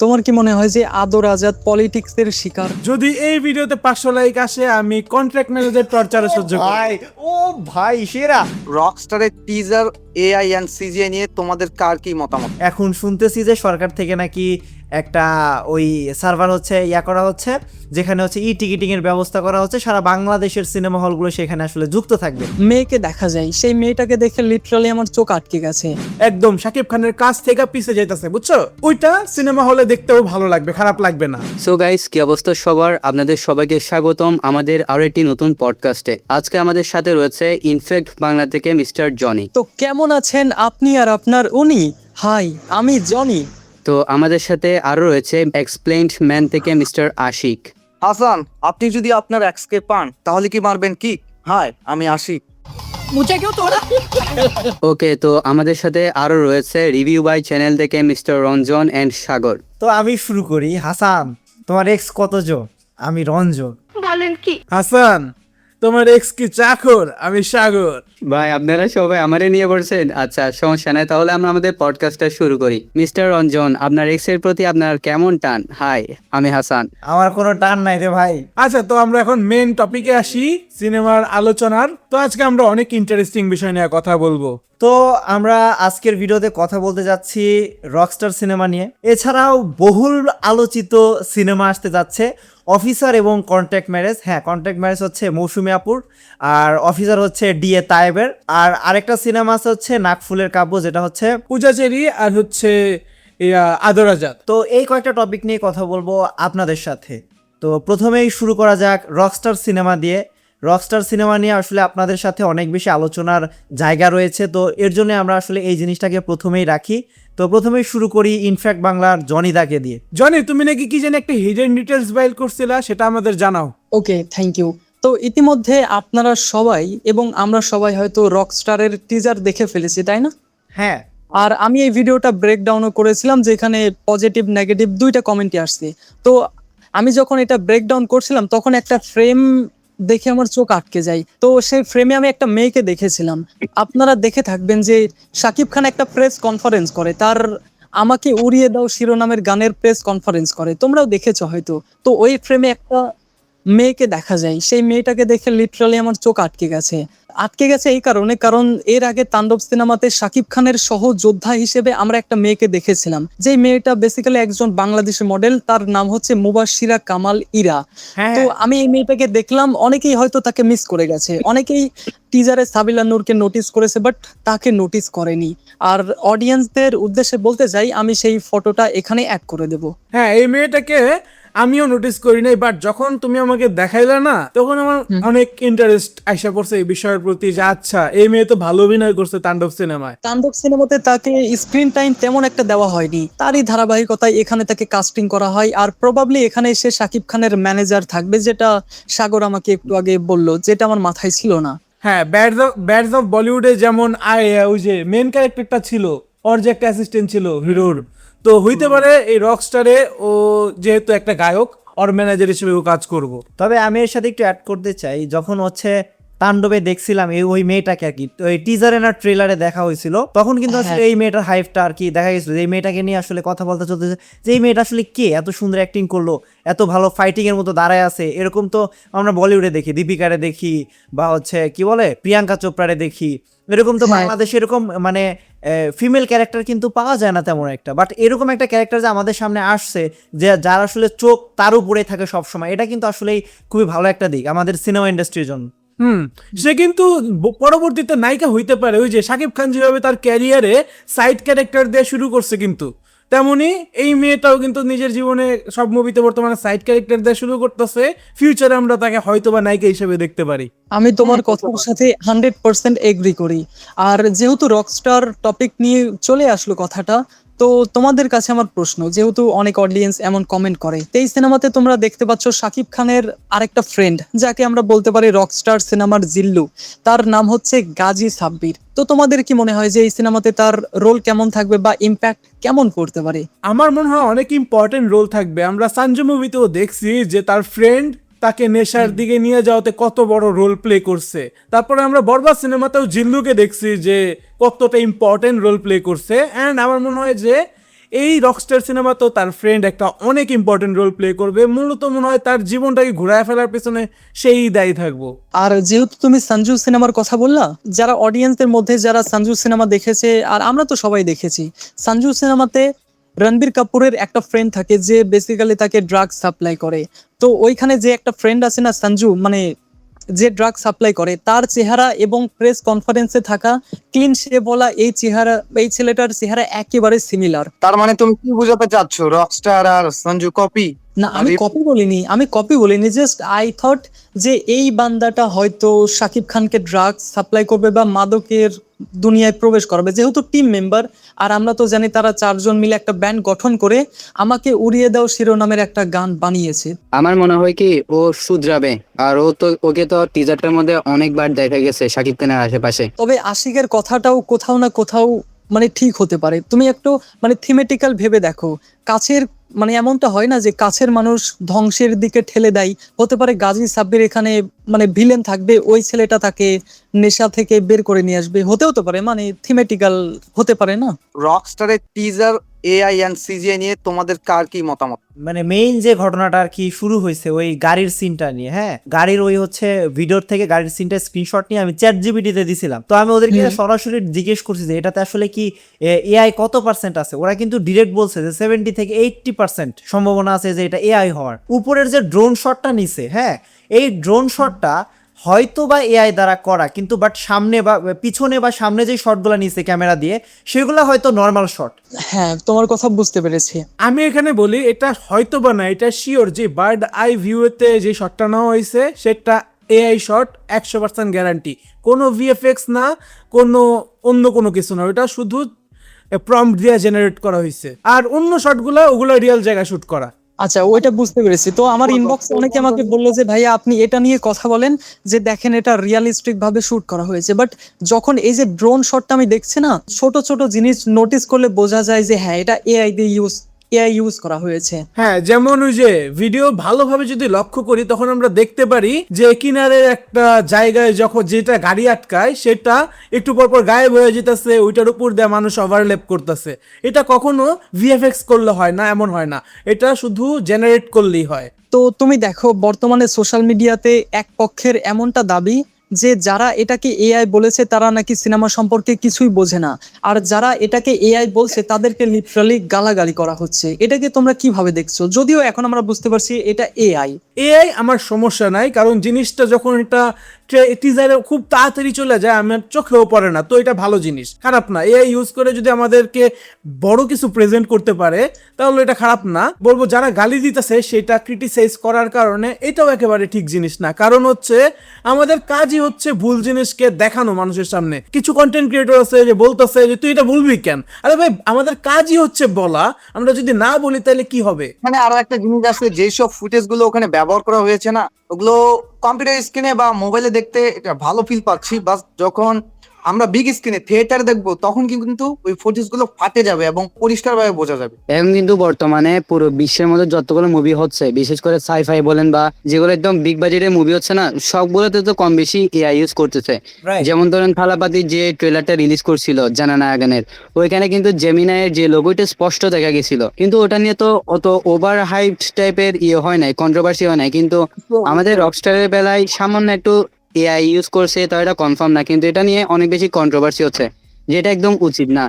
তোমার কি মনে হয় যে আদর আজাদ পলিটিক্সের শিকার? যদি এই ভিডিওতে 500 লাইক আসে আমি কন্ট্রাক্ট ম্যানেজার টর্চারে সহ্য করব। ভাই ও ভাই সেরা। রকস্টারের টিজার, এআই এন্ড সিজিআই নিয়ে তোমাদের কার কি মতামত? এখন শুনতেছি যে সরকার থেকে নাকি একটা ওই সার্ভার হচ্ছে করা হচ্ছে, যেখানে হচ্ছে টিকিটিং এর ব্যবস্থা করা হচ্ছে, সারা বাংলাদেশের সিনেমা হলগুলো সেখানে আসলে যুক্ত থাকবে। মেয়েকে দেখা যায়, সেই মেয়েটাকে দেখে লিটারালি আমার চোখ আটকে গেছে। একদম শাকিব খানের কাছ থেকে পিছে যাইতাছে, বুঝছো? ওইটা সিনেমা হলে দেখতেও ভালো লাগবে, খারাপ লাগবে না। সো গাইস, কি অবস্থা সবার? আপনাদের সবাইকে স্বাগতম আমাদের আরো একটি নতুন পডকাস্টে। আজকে আমাদের সাথে রয়েছে ইনফ্যাক্ট বাংলা থেকে মিস্টার জনি। তো কেমন আছেন আপনি আর আপনার উনি? হাই, আমি জনি। তো আমাদের সাথে আরো রয়েছে এক্সপ্লেইনড ম্যান থেকে মিস্টার আশিক। হাসান, আপনি যদি আপনার এক্সকে পান তাহলে কি মারবেন কি? হাই, আমি আশিক। ওকে, তো আমাদের সাথে আরো রয়েছে রিভিউ বাই চ্যানেল থেকে মিস্টার রঞ্জন এন্ড সাগর। তো আমি শুরু করি। হাসান, তোমার এক্স কতজন? আমি রঞ্জন। হাসান, তোমার এক্স কি চাকর? আমি সাগর। ভাই, আপনারা সবাই আমারে নিয়ে পড়ছেন। আচ্ছা, সমস্যা নাই, তাহলে আমরা আমাদের পডকাস্টটা শুরু করি। মিস্টার রঞ্জন, আপনার এক্স এর প্রতি আপনার কেমন টান? হাই, আমি হাসান। আমার কোনো টান নাই রে ভাই। আচ্ছা, তো আমরা এখন মেন টপিকে আসি, সিনেমার আলোচনার। তো আজকে আমরা অনেক ইন্টারেস্টিং বিষয় নিয়ে কথা বলবো। তো আমরা আজকের ভিডিওতে কথা বলতে যাচ্ছি রকস্টার সিনেমা নিয়ে। এছাড়াও বহুল আলোচিত সিনেমা আসতে যাচ্ছে অফিসার এবং কন্ট্রাক্ট ম্যারেজ। হ্যাঁ, কন্ট্রাক্ট ম্যারেজ হচ্ছে মৌসুমী আপুর, আর অফিসার হচ্ছে ডিএ তায়েবের। আর আরেকটা সিনেমা আছে হচ্ছে নাকফুলের কাব্য, যেটা হচ্ছে পূজাচেরি আর হচ্ছে আদর আজাদ। তো এই কয়েকটা টপিক নিয়ে কথা বলবো আপনাদের সাথে। তো প্রথমেই শুরু করা যাক রকস্টার সিনেমা দিয়ে। রকস্টার সিনেমা নিয়ে আসলে আপনাদের সাথে অনেক বেশি আলোচনার জায়গা রয়েছে, তো এর জন্য আমরা আসলে এই জিনিসটাকে প্রথমেই রাখি। তো প্রথমেই শুরু করি ইনফ্যাক্ট বাংলার জনিদাকে দিয়ে। জনি, তুমি নাকি কি জানি একটা হিডেন ডিটেলস বাইল করছিলা, সেটা আমাদের জানাও। ওকে, থ্যাংক ইউ। তো ইতিমধ্যে আপনারা সবাই এবং আমরা সবাই হয়তো রকস্টারের টিজার দেখে ফেলেছি, তাই না? হ্যাঁ, আর আমি এই ভিডিওটা ব্রেকডাউনও করেছিলাম, যেখানে পজিটিভ নেগেটিভ দুইটা কমেন্টই আসছে। তো আমি যখন এটা ব্রেকডাউন করছিলাম তখন একটা ফ্রেম দেখে আমার চোখ আটকে যায়। তো সেই ফ্রেমে আমি একটা মেয়েকে দেখেছিলাম। আপনারা দেখে থাকবেন যে শাকিব খান একটা প্রেস কনফারেন্স করে, তার আমাকে উড়িয়ে দাও শিরোনামের গানের প্রেস কনফারেন্স করে, তোমরাও দেখেছো হয়তো। তো ওই ফ্রেমে একটা মেয়েকে দেখা যায়, সেই মেয়েটাকে দেখে লিটারালি আমার চোখ আটকে গেছে এই কারণে, কারণ এর আগে তাণ্ডব সিনেমাতে শাকিব খানের সহযোদ্ধা হিসেবে আমরা একটা মেয়েকে দেখেছিলাম, যে মেয়েটা বেসিক্যালি একজন বাংলাদেশি মডেল, তার নাম হচ্ছে মুবাশিরা কামাল ইরা। হ্যাঁ, তো আমি এই মেয়েটাকে দেখলাম, অনেকেই হয়তো তাকে মিস করে গেছে, অনেকেই টিজারে সাবিলা নূরকে নোটিস করেছে বাট তাকে নোটিস করেনি। আর অডিয়েন্সদের উদ্দেশ্যে বলতে চাই, আমি সেই ফটোটা এখানে অ্যাড করে দেব। হ্যাঁ, এই মেয়েটাকে আমিও নোটিস করি নাই, বাট যখন তুমি আমাকে দেখাইলা না, তখন আমার অনেক ইন্টারেস্ট আইসা পড়ছে এই বিষয়ের প্রতি, যে আচ্ছা এই মেয়ে তো ভালো অভিনয় করছে তাণ্ডব সিনেমায়। তাণ্ডব সিনেমাতে তাকে স্ক্রিন টাইম তেমন একটা দেওয়া হয়নি, তারই ধারাবাহিকতায় এখানে তাকে কাস্টিং করা হয়। আর প্রবাবলি এখানে এসে শাকিব খানের ম্যানেজার থাকবে, যেটা সাগর আমাকে একটু আগে বললো, যেটা আমার মাথায় ছিল না। হ্যাঁ, ব্যাডস অফ বলিউডে যেমন ওই যে মেন ক্যারেক্টারটা ছিল, ওর যে একটা অ্যাসিস্ট্যান্ট ছিল হিরোর, তো হইতে পারে এই রকস্টারে ও যেহেতু একটা গায়ক, ওর ম্যানেজার হিসেবে ও কাজ করব। তবে আমি এর সাথে একটু অ্যাড করতে চাই, যখন হচ্ছে তাণ্ডবে দেখছিলাম ওই মেয়েটাকে আর কি, তো এই টিজারে না ট্রেলারে দেখা হয়েছিল, তখন কিন্তু আসলে এই মেয়েটার হাইপটা আর কি দেখা গেছিল। এই মেয়েটাকে নিয়ে আসলে কথা বলতে চলতেছে যে এই মেয়েটা আসলে কে, এত সুন্দর অ্যাক্টিং করলো, এত ভালো ফাইটিং এর মতো দাঁড়ায় আছে। এরকম তো আমরা বলিউডে দেখি, দীপিকারে দেখি, বা হচ্ছে কি বলে প্রিয়াঙ্কা চোপড়ারে দেখি, এরকম তো বাংলাদেশে এরকম মানে ফিমেল ক্যারেক্টার কিন্তু পাওয়া যায় না তেমন একটা। বাট এরকম একটা ক্যারেক্টার যে আমাদের সামনে আসছে, যে যার আসলে চোখ তার উপরে থাকে সবসময়, এটা কিন্তু আসলেই খুবই ভালো একটা দিক আমাদের সিনেমা ইন্ডাস্ট্রির জন্য। সে কিন্তু পরবর্তীতে নায়িকা হইতে পারে। ওই যে শাকিব খান যেভাবে তার ক্যারিয়ারে সাইড ক্যারেক্টার দিয়ে শুরু করছে, কিন্তু তেমনি এই মেয়েটাও কিন্তু নিজের জীবনে সব মুভিতে বর্তমানে সাইড ক্যারেক্টার দিয়ে শুরু করতেছে। ফিউচারে আমরা তাকে হয়তো বা নায়িকা হিসেবে দেখতে পারি। আমি তোমার কথার সাথে 100% এগ্রি করি। আর যেহেতু রকস্টার টপিক নিয়ে চলে আসলো কথাটা, তো তোমাদের কাছে আমার প্রশ্ন, যেহেতু অনেক অডিয়েন্স এমন কমেন্ট করে, তো এই সিনেমাতে তোমরা দেখতে পাচ্ছ শাকিব খানের আরেকটা ফ্রেন্ড, যাকে আমরা বলতে পারি রকস্টার সিনেমার জিল্লু, তার নাম হচ্ছে গাজী সাব্বির। তো তোমাদের কি মনে হয় যে এই সিনেমাতে তার রোল কেমন থাকবে বা ইম্প্যাক্ট কেমন করতে পারে? আমার মনে হয় অনেক ইম্পর্টেন্ট রোল থাকবে। আমরা সানজু মুভিতেও দেখছি যে তার ফ্রেন্ড তাকে নেশার দিকে নিয়ে যাওয়াতে কত বড় রোল প্লে করছে। তারপরে আমরা বরবাদ সিনেমাতেও জিল্লুকে দেখছি যে কতটা ইম্পর্টেন্ট রোল প্লে করছে। অ্যান্ড আমার মনে হয় যে এই রকস্টার সিনেমাতেও তার ফ্রেন্ড একটা অনেক ইম্পর্টেন্ট রোল প্লে করবে। মূলত মনে হয় তার জীবনটাকে ঘুরায় ফেলার পেছনে সেই দায়ী থাকবো। আর যেহেতু তুমি সঞ্জু সিনেমার কথা বললা, যারা অডিয়েন্সের মধ্যে যারা সঞ্জু সিনেমা দেখেছে, আর আমরা তো সবাই দেখেছি, সঞ্জু সিনেমাতে রণবীর কাপুরের একটা ফ্রেন্ড থাকে যে বেসিক্যালি তাকে ড্রাগ সাপ্লাই করে। তো ওইখানে যে একটা ফ্রেন্ড আছে না সঞ্জু, মানে যে ড্রাগ সাপ্লাই করে, তার চেহারা এবং প্রেস কনফারেন্সে থাকা ক্লিন শেভ বলা এই চেহারা, এই ছেলেটার চেহারা একেবারে সিমিলার। তার মানে তুমি কি বোঝাতে চাচ্ছ, রকস্টার আর সঞ্জু কপি? না, আমি কপি বলিনি, জাস্ট আই থট যে এই বান্দাটা হয়তো শাকিব খানকে ড্রাগস সাপ্লাই করবে বা মাদকের দুনিয়ায় প্রবেশ করবে, যেহেতু টিম মেম্বার। আর আমরা তো জানি তারা 4 জন মিলে একটা ব্যান্ড গঠন করে আমাকে উড়িয়ে দাও শিরোনামের একটা গান বানিয়েছে। আমার মনে হয় কি ও শুধরাবে, আর ওকে তো টিজারটার মধ্যে অনেকবার দেখা গেছে শাকিব খানের আশেপাশে। তবে আশিকের কথাটাও কোথাও না কোথাও মানে ঠিক হতে পারে। তুমি একটু মানে থিমেটিক্যাল ভেবে দেখো, কাছের মানে এমনটা হয় না যে কাছের মানুষ ধ্বংসের দিকে ঠেলে দেয়, হতে পারে গাজী সাব্বির এখানে মানে ভিলেন থাকবে, ওই ছেলেটা তাকে নেশা থেকে বের করে নিয়ে আসবে, হতেও তো পারে, মানে থিমেটিক্যাল হতে পারে না। রকস্টারের টিজার, এআই এন্ড সিজিআই নিয়ে তোমাদের কার কি মতামত? মানে মেইন যে ঘটনাটা আর কি শুরু হয়েছে ওই গাড়ির সিনটা নিয়ে, হ্যাঁ, গাড়ির ওই হচ্ছে ভিডিওর থেকে গাড়ির সিনটা স্ক্রিনশট নিয়ে আমি চ্যাট জিপিটিতে দিছিলাম। তো আমি ওদেরকে সরাসরি জিজ্ঞেস করছি যে এটাতে আসলে কি এআই কত পার্সেন্ট আছে। ওরা কিন্তু ডিরেক্ট বলছে যে 70 থেকে 80% সম্ভাবনা আছে যে এটা এআই হওয়ার। উপরের যে ড্রোন শটটা নিছে, হ্যাঁ, এই ড্রোন শটটা হয়তো বা এআই দ্বারা করা, কিন্তু বাট সামনে বা পিছনে বা সামনে যে শটগুলো নিছে ক্যামেরা দিয়ে সেগুলো হয়তো নর্মাল শট। হ্যাঁ, তোমার কথা বুঝতে পেরেছি। আমি এখানে বলি এটা হয়তো বা না, এটা শিওর যে বার্ড আই ভিউতে যে শটটা নেওয়া হয়েছে সেটা এআই শট, 100% গ্যারান্টি। কোনো ভিএফএক্স না, কোনো অন্য কোনো কিছু না, ওটা শুধু প্রম্পট দিয়ে জেনারেট করা হয়েছে। আর অন্য শটগুলো ওগুলো রিয়েল জায়গায় শুট করা। আচ্ছা, ওইটা বুঝতে পেরেছি। তো আমার ইনবক্সে অনেকে আমাকে বললো যে ভাইয়া আপনি এটা নিয়ে কথা বলেন, যে দেখেন এটা রিয়ালিস্টিক ভাবে শুট করা হয়েছে। বাট যখন এই যে ড্রোন শটটা আমি দেখছি না, ছোট ছোট জিনিস নোটিস করলে বোঝা যায় যে হ্যাঁ এটা এআই ইউজ করা হয়েছে। হ্যাঁ, যেমন ওই যে ভিডিও ভালোভাবে যদি লক্ষ্য করি তখন আমরা দেখতে পারি যে কিনারের একটা জায়গায় যখন যেটা গাড়ি আটকায় সেটা একটু পর পর গায়েব হয়ে যেতেছে, ওইটার উপর দিয়ে মানুষ ওভারল্যাপ করতেছে। এটা কখনো ভিএফএক্স করলে হয় না, এমন হয় না, এটা শুধু জেনারেট করলেই হয়। তো তুমি দেখো বর্তমানে সোশ্যাল মিডিয়াতে এক পক্ষের এমনটা দাবি যে যারা এটাকে এআই বলেছে তারা নাকি সিনেমা সম্পর্কে কিছুই বোঝে না, আর যারা এটাকে এআই বলছে তাদেরকে লিটারালি গালাগালি করা হচ্ছে। এটাকে তোমরা কিভাবে দেখছো? যদিও এখন আমরা বুঝতে পারছি এটা এআই। এআই আমার সমস্যা নাই, কারণ জিনিসটা যখন এটা টিজারে খুব তাড়াতাড়ি চলে যায় আমার চোখেও পড়ে না, তো এটা ভালো জিনিস, খারাপ না। এআই ইউজ করে যদি আমাদেরকে বড় কিছু প্রেজেন্ট করতে পারে তাহলে এটা খারাপ না। বলবো যারা গালি দিতেছে সেটা ক্রিটিসাইজ করার কারণে এটাও একেবারে ঠিক জিনিস না, কারণ হচ্ছে আমাদের কাজই হচ্ছে ভুল জিনিসকে দেখানো মানুষের সামনে। কিছু কন্টেন্ট ক্রিয়েটর আছে যে বলতেছে যে তুই এটা বলবি কেন, আরে ভাই আমাদের কাজই হচ্ছে বলা, আমরা যদি না বলি তাহলে কি হবে? মানে আরো একটা জিনিস আছে, যেসব ফুটেজ গুলো ওখানে ব্যবহার করা হয়েছে না, ওগুলো কম্পিউটার স্ক্রিনে বা মোবাইলে দেখতে এটা ভালো ফিল পাচ্ছি, বাস যখন আমরা বিগ স্ক্রিনে থিয়েটারে দেখবো তখন কিন্তু ওই ফুটেজ গুলো ফাটে যাবে এবং পরিষ্কারভাবে বোঝা যাবে। এখন কিন্তু বর্তমানে পুরো বিশ্বের মধ্যে যতগুলো মুভি হচ্ছে, বিশেষ করে সাইফাই বলেন বা যেগুলো একদম বিগ বাজেটের মুভি হচ্ছে না, সবগুলোতে তো কম বেশি এআই ইউজ করতেছে। Right. যেমন ধরেন থালাপাতি যে ট্রেলারটা রিলিজ করছিল জানানায়াগানের, ওইখানে কিন্তু জেমিনাইয়ের যে লোগোটা স্পষ্ট দেখা গেছিল, কিন্তু ওটা নিয়ে তো অত ওভার হাইপড টাইপের হয় নাই, কন্ট্রোভার্সি হয় নাই। কিন্তু আমাদের রকস্টারের বেলায় সামান্য একটু এআই ইউজ করছে, তো এটা কনফার্ম না, কিন্তু এটা নিয়ে অনেক বেশি কন্ট্রোভার্সি হচ্ছে, যেটা একদম উচিত না।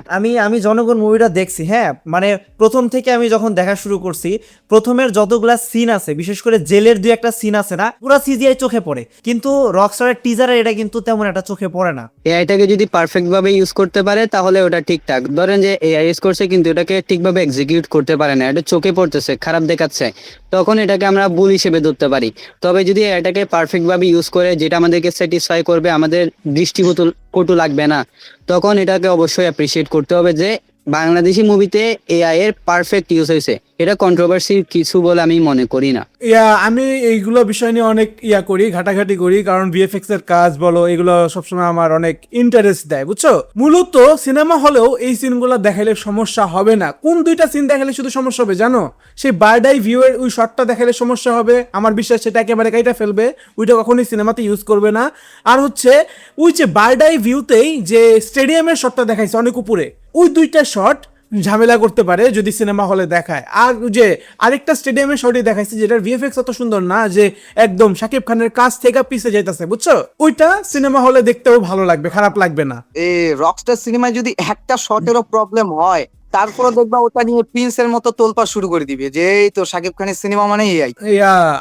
আমি জনগণ মুভিটা দেখছি, হ্যাঁ, মানে প্রথম থেকে আমি যখন দেখা শুরু করছি, প্রথমের যতগুলা সিন আছে, বিশেষ করে জেলের 2-1টা সিন আছে না, পুরো সিজিআই চোখে পড়ে, কিন্তু রকস্টারের টিজারে এটা কিন্তু তেমন একটা চোখে পড়ে না। এআইটাকে যদি পারফেক্ট ভাবে ইউজ করতে পারে তাহলে ওটা ঠিকঠাক। ধরেন যে এআই ইউজ করছে কিন্তু এটাকে ঠিকভাবে এক্সিকিউট করতে পারে না, এটা চোখে পড়তেছে, খারাপ দেখাচ্ছে, তখন এটাকে আমরা ভুল হিসেবে ধরতে পারি। তবে যদি এটাকে পারফেক্ট ভাবে ইউজ করে যেটা আমাদেরকে স্যাটিসফাই করবে, আমাদের দৃষ্টিকটু লাগবে না, তখন এটাকে অবশ্যই অ্যাপ্রিসিয়েট করতে হবে যে বাংলাদেশি মুভিতে এআই এর পারফেক্ট ইউজ হয়েছে। এটা কন্ট্রোভার্সি কিছু বলে আমি মনে করি না। আমি এইগুলো বিষয় নিয়ে অনেক করি, ঘাটাঘাটি করি, কারণ ভিএফএক্স এর কাজ বলো এগুলো সবসময় আমার অনেক ইন্টারেস্ট দেয়, বুঝছো। মূলত সিনেমা হলেও এই সিনগুলো দেখালে সমস্যা হবে না। কোন 2টা সিন দেখালে শুধু সমস্যা হবে জানো? সেই বার্ড আই ভিউ এর ওই শটটা দেখালে সমস্যা হবে, আমার বিশ্বাস সেটা একেবারে কাইটা ফেলবে, ওইটা কখনোই সিনেমাতে ইউজ করবে না। আর হচ্ছে ওই যে বার্ড আই ভিউতেই যে স্টেডিয়ামের শটটা দেখাইছে অনেক উপরে, ওই 2টা শট ঝামেলা করতে পারে যদি সিনেমা হলে দেখায়। আর যে আরেকটা স্টেডিয়ামের শটই দেখাইছে যেটার ভিএফএক্স অত সুন্দর না, যে একদম শাকিব খানের কাছ থেকে পিছে যাইতেছে, বুঝছো? ওইটা সিনেমা হলে দেখতেও ভালো লাগবে, খারাপ লাগবে না। এই রকস্টার সিনেমায় যদি একটা শটেরও প্রবলেম হয়, তারপরে দেখবা ওটা নিয়ে প্রিন্সের মতো তোলপাড় শুরু করে দিবে যে এই তো শাকিব খানের সিনেমা মানে এই।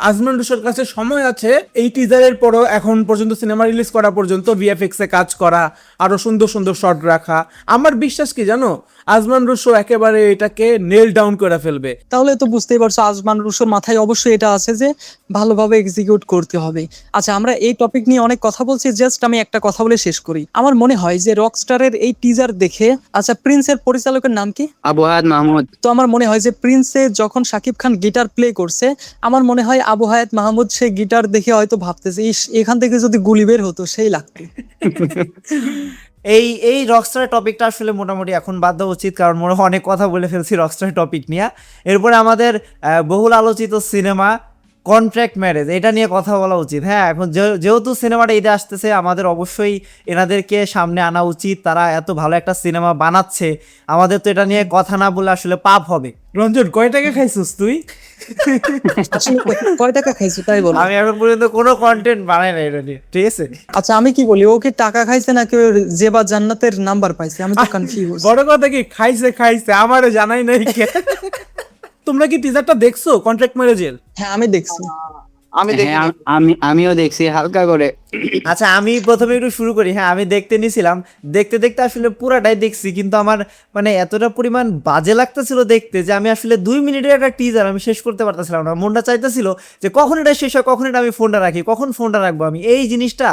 আজমান রুশোর কাছে সময় আছে এই টিজারের পরও এখন পর্যন্ত সিনেমা রিলিজ করা পর্যন্ত ভিএফএক্স এ কাজ করা, আরো সুন্দর সুন্দর শট রাখা। আমার বিশ্বাস কি জানো, আজমান রুশো একেবারে এটাকে নেল ডাউন করে ফেলবে। তাহলে তো বুঝতেই পারছো আজমান রুশোর মাথায় অবশ্যই এটা আছে যে ভালোভাবে এক্সিকিউট করতে হবে। আচ্ছা, আমরা এই টপিক নিয়ে অনেক কথা বলছি, জাস্ট আমি একটা কথা বলে শেষ করি। আমার মনে হয় যে রকস্টারের এই টিজার দেখে, আচ্ছা প্রিন্সের পরিচালকের নাম কি? আবু হায়াত মাহমুদ। তো আমার মনে হয় যে প্রিন্সে যখন শাকিব খান গিটার প্লে করছে, আমার মনে হয় আবু হায়াত মাহমুদ সে গিটার দেখে হয়তো ভাবতেছে, ইস এখান থেকে যদি গুলি বের হতো সেই লাগতো। এই রকস্টার টপিকটা আসলে মোটামুটি এখন বাদ দেওয়া উচিত, কারণ মনে হয় অনেক কথা বলে ফেলছি রকস্টার টপিক নিয়ে। এরপরে আমাদের বহুল আলোচিত সিনেমা কন্ট্রাক্ট ম্যারেজ, এটা নিয়ে কথা বলা উচিত। হ্যাঁ, এখন যেহেতু সিনেমাটা ঈদে আসতেছে, আমাদের অবশ্যই এনাদেরকে সামনে আনা উচিত। তারা এত ভালো একটা সিনেমা বানাচ্ছে, আমাদের তো এটা নিয়ে কথা না বলে আসলে পাপ হবে। রঞ্জন, কয় টাকা খাইছিস তুই? আসলে কয় টাকা খাইছো তাই বলো? আমি এখন পর্যন্ত কোনো কন্টেন্ট বানাই না এটা নিয়ে, ঠিক আছে? আচ্ছা আমি কি বলি, ও কি টাকা খাইছে নাকি ওর জেবা জান্নাতের নাম্বার পাইছে? আমি তো কনফিউজ। বড় কথা কি, খাইছে আমারে জানাই নাই কে? তোমরা কি টিজারটা দেখছো কন্ট্রাক্ট ম্যারেজের? হ্যাঁ আমি দেখছি। আমি দেখি হ্যাঁ, আমিও দেখছি হালকা করে। আচ্ছা, আমি প্রথমে একটু শুরু করি। হ্যাঁ, আমি দেখতে নিয়েছিলাম, দেখতে দেখতে আসলে পুরাটাই দেখছি, কিন্তু আমার মানে এতটা পরিমাণ বাজে লাগতেছিল দেখতে যে আমি আসলে 2 মিনিটের একটা টিজার আমি শেষ করতে পারতেছিলাম না। মনটা চাইতেছিল যে কখন এটা শেষ হয়, কখন এটা আমি ফোনটা রাখি, কখন ফোনটা রাখবো আমি। এই জিনিসটা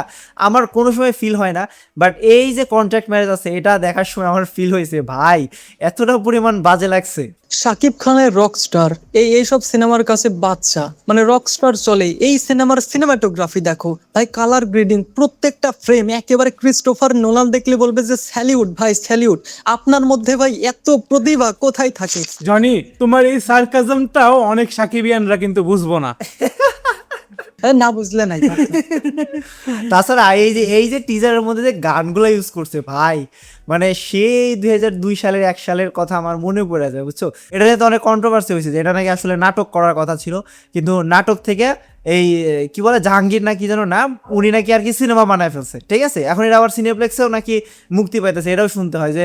আমার কোনো সময় ফিল হয় না, বাট এই যে কন্ট্রাক্ট ম্যারেজ আছে এটা দেখার সময় আমার ফিল হয়েছে, ভাই এতটা পরিমাণ বাজে লাগছে। শাকিব খানের রকস্টার এইসব সিনেমার কাছে বাচ্চা, মানে রকস্টার চলে। এই সিনেমার সিনেমাটোগ্রাফি দেখো ভাই, কালার গ্রেডিং, প্রত্যেকটা ফ্রেম একেবারে ক্রিস্টোফার নোলান দেখলে বলবে যে স্যালিউট ভাই স্যালিউট। আপনার মধ্যে ভাই এত প্রতিভা কোথায় থাকে? জনি, তোমার এই সার্কাজমটাও অনেক সাকিবিয়ানরা কিন্তু বুঝবো না। না বুঝলে নাই। তাছাড়া এই যে টিজারের মধ্যে যে গানগুলো ইউজ করছে ভাই, মানে সেই 2002 সালের 1 সালের কথা আমার মনে পড়ে যায়, বুঝছো? এটা নিয়ে তো অনেক কন্ট্রোভার্সি হয়েছে যে এটা নাকি আসলে নাটক করার কথা ছিল, কিন্তু নাটক থেকে এই কি বলে জাহাঙ্গীর না কি যেন নাম, উনি নাকি আর কি সিনেমা বানায় ফেলছে, ঠিক আছে? এখন এটা আবার সিনেপ্লেক্সেও নাকি মুক্তি পাইতেছে, এটাও শুনতে হয় যে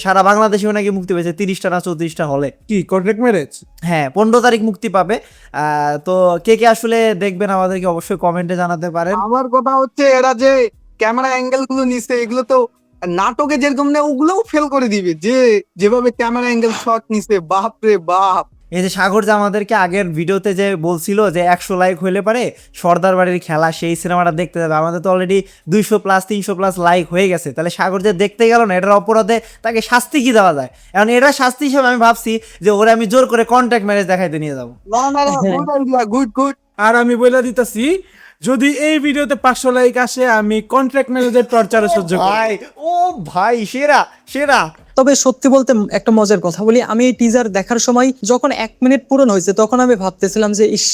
সারা বাংলাদেশেও নাকি মুক্তি পেয়েছে 30টা না 34টা হলে। কি কন্ট্রাক্ট ম্যারেজ? হ্যাঁ, 15 তারিখ মুক্তি পাবে। তো কে কে আসলে দেখবেন আমাদেরকে অবশ্যই কমেন্টে জানাতে পারেন। আমার কথা হচ্ছে এরা যে ক্যামেরা অ্যাঙ্গেল গুলো নিচ্ছে, এগুলো তো নাটকে যেরকম নেই ওগুলোও ফেল করে দিবে, যে যেভাবে ক্যামেরা অ্যাঙ্গেল শট নিচ্ছে, বাপ রে বাপ। এই যে সাগর যে আমাদেরকে আগের ভিডিওতে যে বলছিল যে 100 লাইক হইলে পারে সর্দার বাড়ির খেলা সেই সিনেমাটা দেখতে যাবে, আমাদের তো অলরেডি 200+ 300+ লাইক হয়ে গেছে। তাহলে সাগর যে দেখতে গেল না, এটার অপরাধে তাকে শাস্তি কি দেওয়া যায়? এখন এটা শাস্তি হিসেবে আমি ভাবছি যে ওরা আমি জোর করে কন্ট্রাক্ট ম্যারেজ দেখাইতে নিয়ে যাবো। Good good. আর আমি বলে দিতেছি, যদি এই ভিডিওতে 500 লাইক আসে, আমি কন্ট্রাক্ট ম্যারেজের টর্চারে সহ্য করব। ভাই ও ভাই সেরা সেরা। তবে সত্যি বলতে একটা মজার কথা বলি, আমি এই টিজার দেখার সময় যখন 1 মিনিট পূরণ হয়েছে তখন আমি ভাবতেছিলাম যে ইস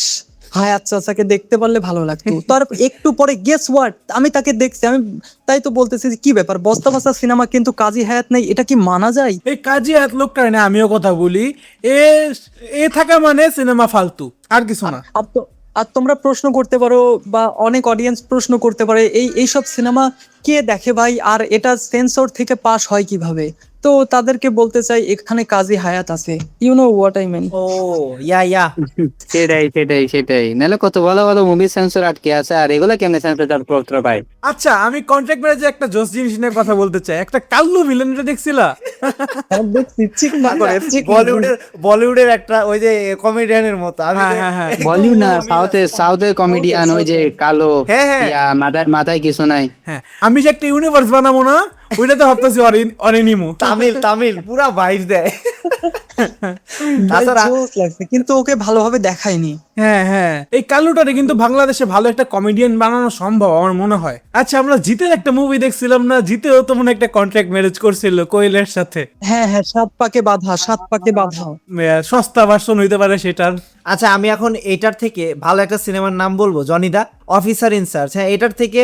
হায়াত চাচাকে দেখতে পারলে ভালো লাগতো। তার একটু পরে গেস হোয়াট, আমি তাকে দেখছি। আমি তাই তো বলতেছি যে কি ব্যাপার, বস্তা বস্তা সিনেমা কিন্তু কাজী হায়াত নাই, এটা কি মানা যায়? এই কাজী হায়াত লোকটা না, আমিও কথা বলি, এ থাকা মানে সিনেমা ফালতু, আর কিছু না। আর তোমরা প্রশ্ন করতে পারো বা অনেক অডিয়েন্স প্রশ্ন করতে পারে, এইসব সিনেমা কে দেখে ভাই, আর এটা সেন্সর থেকে পাস হয় কিভাবে? তো তাদেরকে বলতে চাই এখানে কাজী হায়াত আছে, you know what I mean. Oh yeah সেটাই নাহলে কত ভালো ভালো মুভি সেন্সর আটকে আছে, আর এগুলো কেমনে সেন্সর করতে পারে? আচ্ছা, আমি কন্ট্রাক্ট ম্যারেজে একটা জোস জিনিস নিয়ে কথা বলতে চাই। একটা কাল্লু ভিলেনটা দেখছিলা? বলিউডের একটা ওই যে কমেডিয়ানের মতো। হ্যাঁ। বলিউড না, সাউথের কমেডিয়ান, ওই যে কালো, হ্যাঁ। ইয়া, মাথায় কিছু নাই। হ্যাঁ, আমি যে একটা ইউনিভার্স বানাবো না, ওইটাতে ভাবতেছি অরেনিমু। তামিল পুরা ভাইব দেয়। তাছাড়া কিন্তু ওকে ভালোভাবে দেখায়নি। হ্যাঁ, এই কাল্লুটারে কিন্তু বাংলাদেশে ভালো একটা কমেডিয়ান বানানো সম্ভব আমার মনে হয়। আচ্ছা, আমরা জিতের একটা মুভি দেখছিলাম না, জিতেও তো মনে একটা কন্ট্রাক্ট ম্যারেজ করছিল কোয়েলের সাথে। হ্যাঁ 7 পাকে বাঁধা। সস্তা ভার্সন হইতে পারে সেটার। আচ্ছা, আমি এখন এটার থেকে ভালো একটা সিনেমার নাম বলবো, জনিদা অফিসার ইনচার্জ। হ্যাঁ, এটার থেকে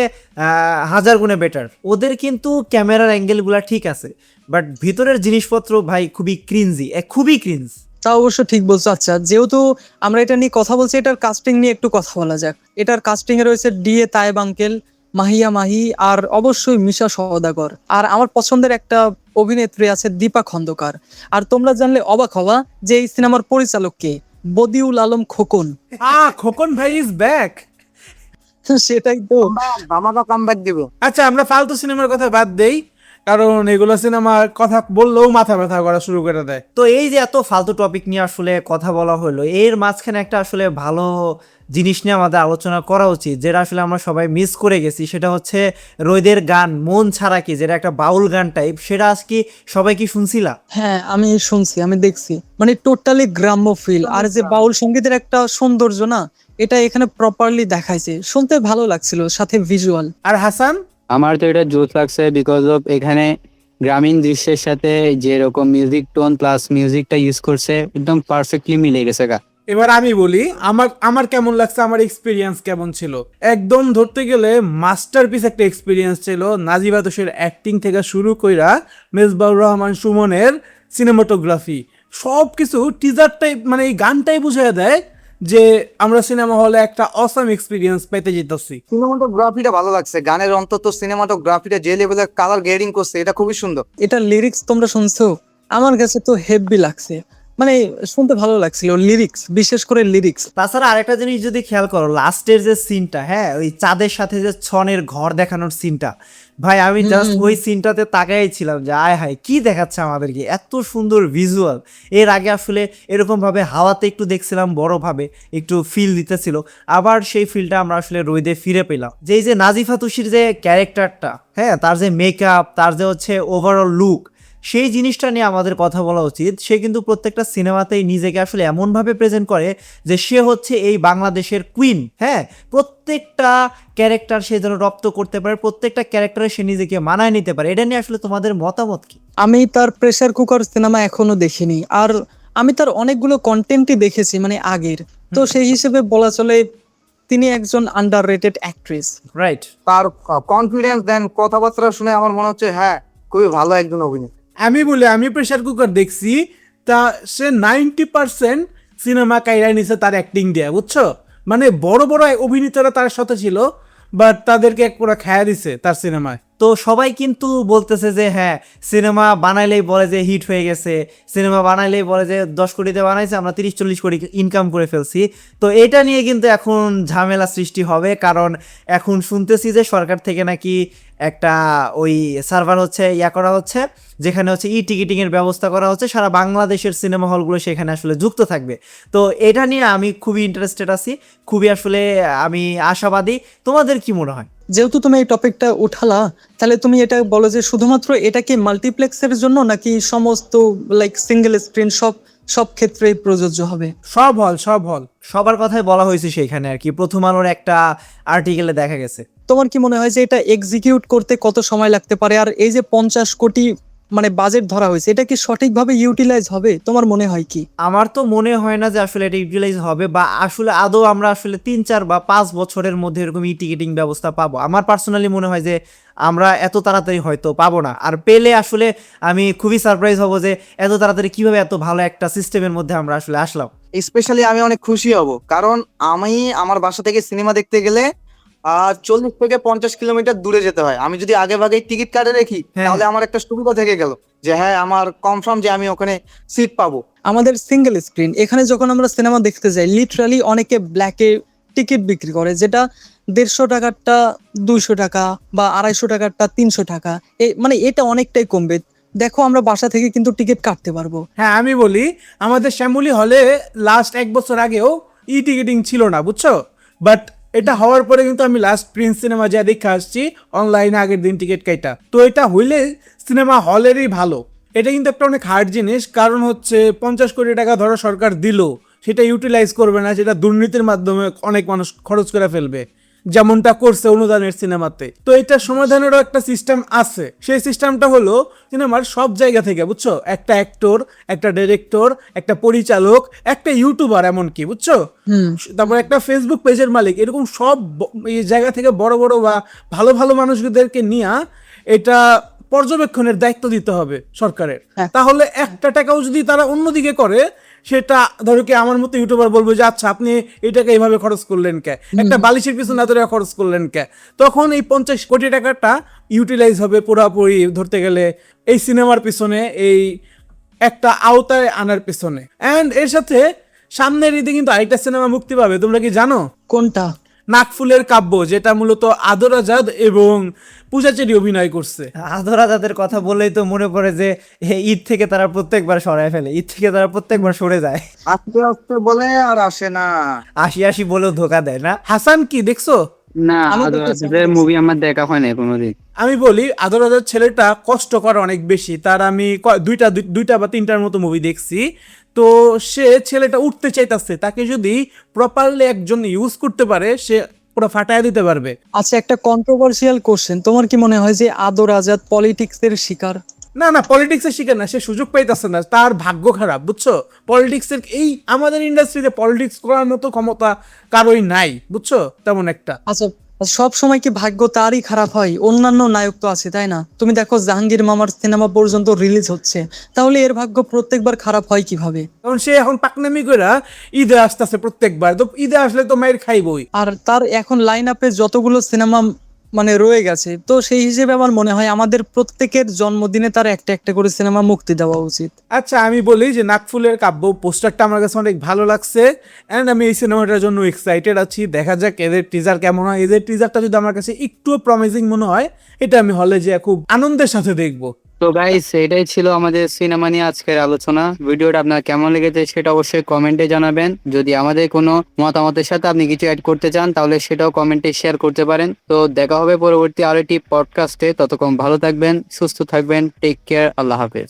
1000 গুণে বেটার। ওদের কিন্তু ক্যামেরার অ্যাঙ্গেলগুলো ঠিক আছে, বাট ভিতরের জিনিসপত্র ভাই খুবই ক্রিঞ্জি, খুবই ক্রিঞ্জ। তা অবশ্য ঠিক বলছো। আচ্ছা, যেহেতু আমরা এটা নিয়ে কথা বলছি, এটার কাস্টিং নিয়ে একটু কথা বলা যাক। এটার কাস্টিং এ রয়েছে ডিএ তায়েব আঙ্কেল, মাহিয়া মাহি, আর অবশ্যই মিশা সওদাগর। আর আমার পছন্দের একটা অভিনেত্রী আছে দীপা খন্দকার। আর তোমরা জানলে অবাক হবা যে এই সিনেমার পরিচালক কে, বদিউল আলম খোকন। খোকন ভাই ইজ ব্যাক। সেটাই তো। আমাকে কামব্যাক দিব। আচ্ছা, আমরা ফালতু সিনেমার কথা বাদ দেই, কারণ এগুলো সিনেমার কথা বললেও মাথা ব্যথা করা শুরু করে দেয়। তো এই যে এত ফালতু টপিক নিয়ে আসলে কথা বলা হলো, এর মাঝখানে একটা আসলে ভালো জিনিস নিয়ে আমাদের আলোচনা করা উচিত, যেটা আসলে আমরা সবাই মিস করে গেছি। সেটা হচ্ছে রোদের গান মন ছাড়া কি, যেটা একটা বাউল গান টাইপ, সেটা আজকে সবাই কি শুনছিলা? হ্যাঁ, আমি শুনছি, আমি দেখছি, মানে টোটালি গ্রাম্য ফিল। আর যে বাউল সঙ্গীতের একটা সৌন্দর্য না, এটা এখানে প্রপারলি দেখাইছে, শুনতে ভালো লাগছিল, সাথে ভিজুয়াল। আর হাসান? আমার তো এটা জোস লাগছে বিকজ অফ এখানে গ্রামীণ দৃশ্যের সাথে যেরকম মিউজিক টোন প্লাস মিউজিকটা ইউজ করছে একদম পারফেক্টলি মিলে গেছে গা। এবার আমি বলি আমার কেমন লাগছে, আমার এক্সপিরিয়েন্স কেমন ছিল। একদম ধরতে গেলে মাস্টারপিস একটা এক্সপিরিয়েন্স ছিল। নাজিবা তুষের অ্যাক্টিং থেকে শুরু কইরা মেজবাউর রহমান সুমনের সিনেমাটোগ্রাফি সব কিছু টিজার টাইপ, মানে এই গানটাই বুঝিয়ে দেয় যে আমরা সিনেমা হলে একটা অসাম এক্সপিরিয়েন্স পেতে যেতেছি। সিনেমাটোগ্রাফিটা ভালো লাগছে, গানের অন্তত সিনেমাটোগ্রাফিটা যে লেভেলের কালার গ্রেডিং করছে এটা খুবই সুন্দর। এটা লিরিক্স তোমরা শুনছো? আমার কাছে তো হেভি লাগছে, মানে শুনতে ভালো লাগছিল লিরিক্স, বিশেষ করে লিরিক্স। তাছাড়া আরেকটা জিনিস যদি খেয়াল করো, লাস্টের যে সিনটা, হ্যাঁ, ওই চাঁদের সাথে যে ছনের ঘর দেখানোর সিনটা, ভাই আমি জাস্ট ওই সিনটাতে তাকাই ছিলাম যে আয় হায় কি দেখাচ্ছে আমাদেরকে, এত সুন্দর ভিজুয়াল। এর আগে আসলে এরকম ভাবে হাওয়াতে একটু দেখছিলাম, বড়ভাবে একটু ফিল দিতেছিল, আবার সেই ফিলটা আমরা আসলে রোদে ফিরে পেলাম। যে এই যে নাজিফা তুষির যে ক্যারেক্টারটা, হ্যাঁ, তার যে মেকআপ, তার যে হচ্ছে ওভারঅল লুক, সেই জিনিসটা নিয়ে আমাদের কথা বলা উচিত। সে কিন্তু প্রত্যেকটা সিনেমাতেই নিজেকে আসলে এমনভাবে প্রেজেন্ট করে যে সে হচ্ছে এই বাংলাদেশের কুইন। হ্যাঁ, প্রত্যেকটা ক্যারেক্টার সে যেন রপ্ত করতে পারে, প্রত্যেকটা ক্যারেক্টারে সে নিজেকে মানায় নিতে পারে। এটা নিয়ে আসলে তোমাদের মতামত কি? আমি তার প্রেসার কুকার সিনেমা এখনো দেখিনি, আর আমি তার অনেকগুলো কন্টেন্টই দেখেছি মানে আগের। তো সেই হিসেবে বলা চলে তিনি একজন আন্ডাররেটেড অ্যাক্ট্রেস। রাইট। তার কনফিডেন্স দেন কথাবার্তা শুনে আমার মনে হচ্ছে হ্যাঁ খুবই ভালো একজন অভিনেতা। আমি বলি, আমি প্রেসার কুকার দেখছি, তা সে 90% সিনেমা কাইরা নিছে তার অ্যাক্টিং দিয়ে, বুঝছো? মানে বড় বড় অভিনেতারা তার সাথে ছিল, বাট তাদেরকে এক পুরো খায়া দিছে তার সিনেমায়। তো সবাই কিন্তু বলতেছে যে হ্যাঁ, সিনেমা বানাইলেই বলে যে হিট হয়ে গেছে, সিনেমা বানাইলেই বলে যে 10 কোটিতে বানাইছে, আমরা 30-40 কোটি ইনকাম করে ফেলছি। তো এটা নিয়ে কিন্তু এখন ঝামেলা সৃষ্টি হবে, কারণ এখন শুনতেছি যে সরকার থেকে নাকি একটা ওই সার্ভার হচ্ছে করা হচ্ছে, যেখানে হচ্ছে টিকিটিং এর ব্যবস্থা করা হচ্ছে, সারা বাংলাদেশের সিনেমা হলগুলো সেখানে আসলে যুক্ত থাকবে। তো এটা নিয়ে আমি খুবই ইন্টারেস্টেড আছি, খুবই আসলে আমি আশাবাদী। তোমাদের কি মনে হয়? যেহেতু তুমি এই টপিকটা উঠালা, তাহলে তুমি এটা বলো যে শুধুমাত্র এটা কি মাল্টিপ্লেক্সের জন্য, নাকি সমস্ত লাইক সিঙ্গেল স্ক্রিন সব ক্ষেত্রে প্রযোজ্য হবে? সব হল সবার কথাই বলা হয়েছে সেইখানে আর কি, প্রথম আলোর একটা আর্টিকেলে দেখা গেছে। তোমার কি মনে হয় যে এটা এক্সিকিউট করতে কত সময় লাগতে পারে? আর এই যে 50 কোটি মানে বাজেট ধরা হয়েছে, এটা কি সঠিকভাবে ইউটিলাইজ হবে? তোমার মনে হয় কি? আমার তো মনে হয় না যে আসলে এটা ইউটিলাইজ হবে, বা আসলে আদৌ আমরা আসলে 3-4 বা 5 বছরের মধ্যে এরকম টিকিটিং ব্যবস্থা পাবো। আমার পার্সোনালি মনে হয় যে আমরা এত তাড়াতাড়ি হয়তো পাবো না, আর পেলে আসলে আমি খুবই সারপ্রাইজ হব যে এত তাড়াতাড়ি কিভাবে এত ভালো একটা সিস্টেমের মধ্যে আমরা আসলে আসলাম। স্পেশালি আমি অনেক খুশি হব, কারণ আমি আমার বাসা থেকে সিনেমা দেখতে গেলে 40 থেকে 50 কিলোমিটার দূরে যেতে হয়। আমি যদি আগে ভাগে টিকিট কাটে রাখি তাহলে আমার একটা সুবিধা থেকে গেল যে হ্যাঁ আমার কনফার্ম যে আমি ওখানে সিট পাবো। আমাদের সিঙ্গেল স্ক্রিন এখানে যখন আমরা সিনেমা দেখতে যাই, লিটারালি অনেকে ব্ল্যাকে টিকিট বিক্রি করে, যেটা 150 টাকারটা 200 টাকা বা 250 টাকারটা 300 টাকা। মানে এটা অনেকটাই কমবে। দেখো আমরা বাসা থেকে কিন্তু টিকিট কাটতে পারবো। হ্যাঁ, আমি বলি, আমাদের শ্যামলী হলে লাস্ট 1 বছর আগেও টিকিটিং ছিল না, বুঝছো? বাট এটা হওয়ার পরে কিন্তু আমি লাস্ট প্রিন্স সিনেমা যা দেখে আসছি অনলাইনে আগের দিন টিকিট কাইটা। তো এটা হইলে সিনেমা হলেরই ভালো। এটা কিন্তু একটা অনেক হার্ড জিনিস, কারণ হচ্ছে 50 কোটি টাকা ধরো সরকার দিল, সেটা ইউটিলাইজ করবে না, সেটা দুর্নীতির মাধ্যমে অনেক মানুষ খরচ করে ফেলবে, যেমনটা করছে অনুদানের সিনেমাতে। তো এটা সমাধানেরও একটা সিস্টেম আছে। সেই সিস্টেমটা হলো সিনেমার সব জায়গা থেকে, বুঝছো, একটা অ্যাক্টর, একটা ডিরেক্টর, একটা পরিচালক, একটা ইউটিউবার, এমনকি বুঝছো, তারপর একটা ফেসবুক পেজের মালিক, এরকম সব এই জায়গা থেকে বড় বড় বা ভালো ভালো মানুষদেরকে নিয়ে এটা পর্যবেক্ষণের দায়িত্ব দিতে হবে সরকারের। হ্যাঁ। তাহলে একটা টাকাও যদি তারা অন্যদিকে করে, সেটা ধরো কি আমার মতো ইউটিউবার বলবো যে আচ্ছা আপনি এই টাকা এইভাবে খরচ করলেন কে, একটা বালিশের পিছনে এত টাকা খরচ করলেন কে, তখন এই 50 কোটি টাকাটা ইউটিলাইজ হবে পুরোপুরি ধরতে গেলে এই সিনেমার পিছনে, এই একটা আওতায় আনার পিছনে। অ্যান্ড এর সাথে সামনের ঈদে কিন্তু আরেকটা সিনেমা মুক্তি পাবে, তোমরা কি জানো? কোনটা? নাকফুলের কাব্য, যেটা মূলত আদর আজাদ এবং পূজা চেরি অভিনয় করছে। আদরা তাদের কথা বললেই তো মনে পড়ে যে ঈদ থেকে তারা প্রত্যেকবার সরায় ফেলে, ঈদ থেকে তারা প্রত্যেকবার সরে যায়, আস্তে আস্তে বলে আর আসে না। আসি আসি বলেও ধোকা দেয় না। হাসান কি দেখছো? না, আমি আদর দেখেছি, আজাদের মুভি আমার দেখা হয় না কোনোদিন। আমি বলি আদর আজাদ ছেলেটা কষ্ট করে অনেক বেশি, তার আমি দুইটা বা তিনটার মতো মুভি দেখছি। তো সে ছেলেটা উঠতে চাইতেছে, তাকে যদি প্রপারলি একজন ইউজ করতে পারে সে পুরো ফাটায় দিতে পারবে। আচ্ছা, একটা কন্ট্রোভার্সিয়াল কোশ্চেন, তোমার কি মনে হয় যে আদর আজাদ পলিটিক্সের শিকার? না না, পলিটিক্সের শিকার না, সে সুযোগ পাইতেছে না, তার ভাগ্য খারাপ, বুঝছো? পলিটিক্সের এই আমাদের ইন্ডাস্ট্রিতে পলিটিক্স করার মতো ক্ষমতা কারোই নাই, বুঝছো, তেমন একটা। আচ্ছা, সব সময় কি ভাগ্য তারই খারাপ হয়? অন্যান্য নায়ক তো আছে, তাই না? তুমি দেখো জাহাঙ্গীর মামার সিনেমা পর্যন্ত রিলিজ হচ্ছে, তাহলে এর ভাগ্য প্রত্যেকবার খারাপ হয় কিভাবে? কারণ সে এখন পাকনামি করে ঈদে আসতেছে প্রত্যেকবার, তো ঈদে আসলে তো মায়ের খাইবই। আর তার এখন লাইন আপে যতগুলো সিনেমা মানে রয়ে গেছে, তো সেই হিসেবে আমার মনে হয় আমাদের প্রত্যেকের জন্মদিনে তার একটা একটা করে সিনেমা মুক্তি দেওয়া উচিত। আচ্ছা আমি বলি যে নাকফুলের কাব্য পোস্টারটা আমার কাছে অনেক ভালো লাগছে, অ্যান্ড আমি এই সিনেমাটার জন্য এক্সাইটেড আছি। দেখা যাক এদের টিজার কেমন হয়। এদের টিজারটা যদি আমার কাছে একটুও প্রমিজিং মনে হয়, এটা আমি হলে যে খুব আনন্দের সাথে দেখবো। তো গাইস, এটাই ছিল আমাদের সিনেমা নিয়ে আজকের আলোচনা। ভিডিওটা আপনার কেমন লেগেছে সেটা অবশ্যই কমেন্টে জানাবেন। যদি আমাদের কোনো মতামতের সাথে আপনি কিছু অ্যাড করতে চান তাহলে সেটাও কমেন্টে শেয়ার করতে পারেন। তো দেখা হবে পরবর্তী আরো একটি পডকাস্টে। ততক্ষণ ভালো থাকবেন, সুস্থ থাকবেন, টেক কেয়ার, আল্লাহ হাফেজ।